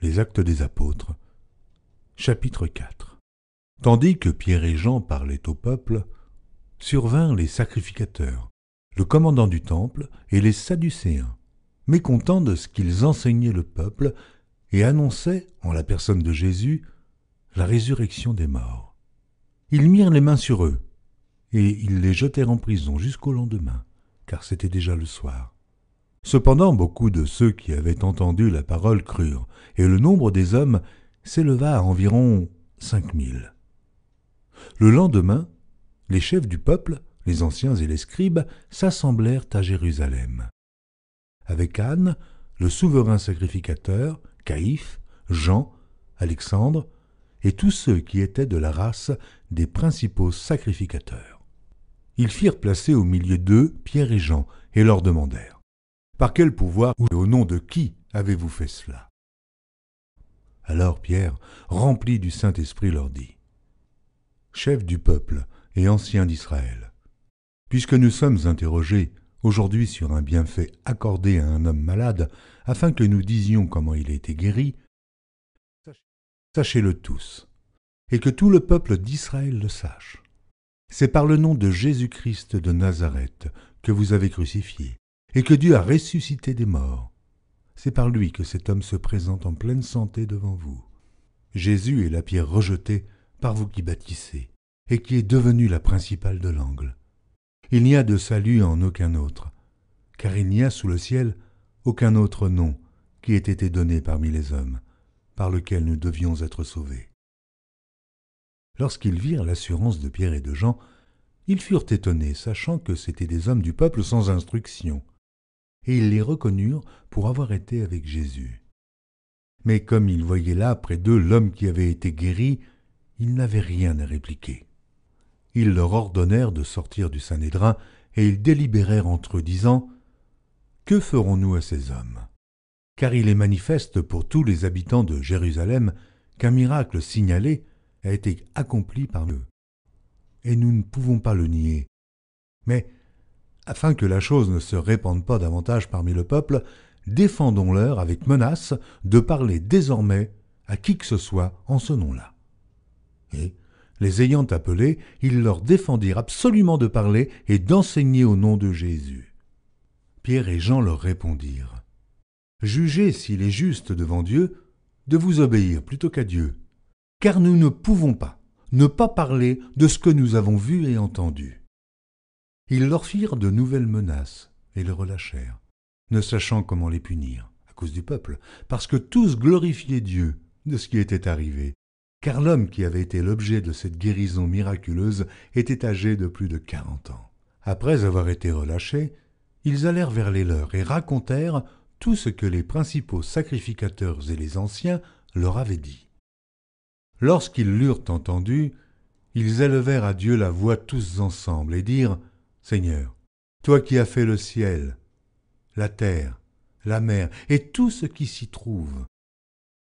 Les Actes des Apôtres, chapitre 4. Tandis que Pierre et Jean parlaient au peuple, survinrent les sacrificateurs, le commandant du temple et les Sadducéens, mécontents de ce qu'ils enseignaient le peuple et annonçaient, en la personne de Jésus, la résurrection des morts. Ils mirent les mains sur eux, et ils les jetèrent en prison jusqu'au lendemain, car c'était déjà le soir. Cependant, beaucoup de ceux qui avaient entendu la parole crurent, et le nombre des hommes s'éleva à environ 5000. Le lendemain, les chefs du peuple, les anciens et les scribes, s'assemblèrent à Jérusalem. Avec Anne, le souverain sacrificateur, Caïphe, Jean, Alexandre, et tous ceux qui étaient de la race des principaux sacrificateurs. Ils firent placer au milieu d'eux Pierre et Jean, et leur demandèrent: par quel pouvoir ou au nom de qui avez-vous fait cela? Alors Pierre, rempli du Saint-Esprit, leur dit: chefs du peuple et anciens d'Israël, puisque nous sommes interrogés aujourd'hui sur un bienfait accordé à un homme malade, afin que nous disions comment il a été guéri, sachez-le tous, et que tout le peuple d'Israël le sache. C'est par le nom de Jésus-Christ de Nazareth que vous avez crucifié, et que Dieu a ressuscité des morts. C'est par lui que cet homme se présente en pleine santé devant vous. Jésus est la pierre rejetée par vous qui bâtissez, et qui est devenue la principale de l'angle. Il n'y a de salut en aucun autre, car il n'y a sous le ciel aucun autre nom qui ait été donné parmi les hommes, par lequel nous devions être sauvés. Lorsqu'ils virent l'assurance de Pierre et de Jean, ils furent étonnés, sachant que c'étaient des hommes du peuple sans instruction, et ils les reconnurent pour avoir été avec Jésus. Mais comme ils voyaient là près d'eux l'homme qui avait été guéri, ils n'avaient rien à répliquer. Ils leur ordonnèrent de sortir du Sanhédrin, et ils délibérèrent entre eux, disant: que ferons-nous à ces hommes? Car il est manifeste pour tous les habitants de Jérusalem qu'un miracle signalé a été accompli par eux. Et nous ne pouvons pas le nier. Mais, afin que la chose ne se répande pas davantage parmi le peuple, défendons-leur avec menace de parler désormais à qui que ce soit en ce nom-là. Et, les ayant appelés, ils leur défendirent absolument de parler et d'enseigner au nom de Jésus. Pierre et Jean leur répondirent: jugez s'il est juste devant Dieu de vous obéir plutôt qu'à Dieu, car nous ne pouvons pas ne pas parler de ce que nous avons vu et entendu. Ils leur firent de nouvelles menaces et les relâchèrent, ne sachant comment les punir, à cause du peuple, parce que tous glorifiaient Dieu de ce qui était arrivé, car l'homme qui avait été l'objet de cette guérison miraculeuse était âgé de plus de 40 ans. Après avoir été relâchés, ils allèrent vers les leurs et racontèrent tout ce que les principaux sacrificateurs et les anciens leur avaient dit. Lorsqu'ils l'eurent entendu, ils élevèrent à Dieu la voix tous ensemble et dirent: Seigneur, toi qui as fait le ciel, la terre, la mer et tout ce qui s'y trouve,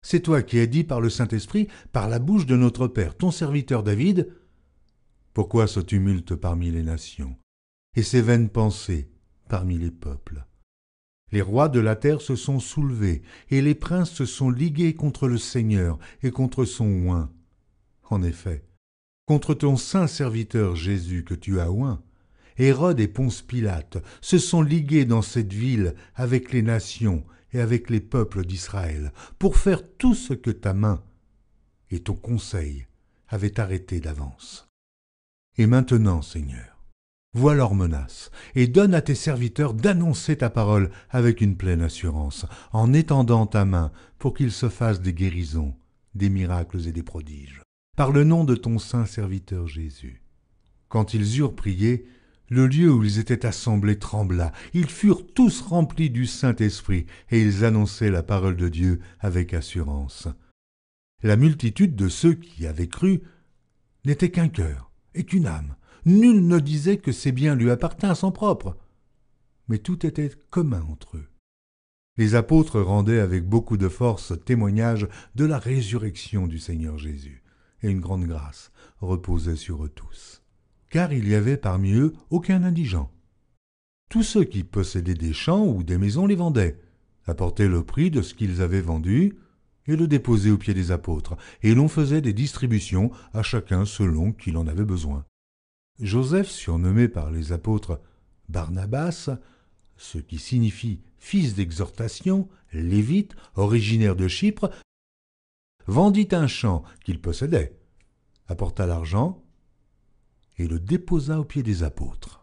c'est toi qui as dit par le Saint-Esprit, par la bouche de notre Père, ton serviteur David: pourquoi ce tumulte parmi les nations et ces vaines pensées parmi les peuples? Les rois de la terre se sont soulevés, et les princes se sont ligués contre le Seigneur et contre son oint. En effet, contre ton saint serviteur Jésus que tu as oint, Hérode et Ponce Pilate se sont ligués dans cette ville avec les nations et avec les peuples d'Israël, pour faire tout ce que ta main et ton conseil avaient arrêté d'avance. Et maintenant, Seigneur, vois leurs menaces, et donne à tes serviteurs d'annoncer ta parole avec une pleine assurance, en étendant ta main pour qu'ils se fassent des guérisons, des miracles et des prodiges, par le nom de ton saint serviteur Jésus. Quand ils eurent prié, le lieu où ils étaient assemblés trembla. Ils furent tous remplis du Saint-Esprit, et ils annonçaient la parole de Dieu avec assurance. La multitude de ceux qui avaient cru n'était qu'un cœur et qu'une âme. Nul ne disait que ses biens lui appartinssent en propre, mais tout était commun entre eux. Les apôtres rendaient avec beaucoup de force témoignage de la résurrection du Seigneur Jésus, et une grande grâce reposait sur eux tous. Car il y avait parmi eux aucun indigent. Tous ceux qui possédaient des champs ou des maisons les vendaient, apportaient le prix de ce qu'ils avaient vendu, et le déposait aux pieds des apôtres, et l'on faisait des distributions à chacun selon qu'il en avait besoin. Joseph, surnommé par les apôtres Barnabas, ce qui signifie fils d'exhortation, lévite, originaire de Chypre, vendit un champ qu'il possédait, apporta l'argent et le déposa aux pieds des apôtres.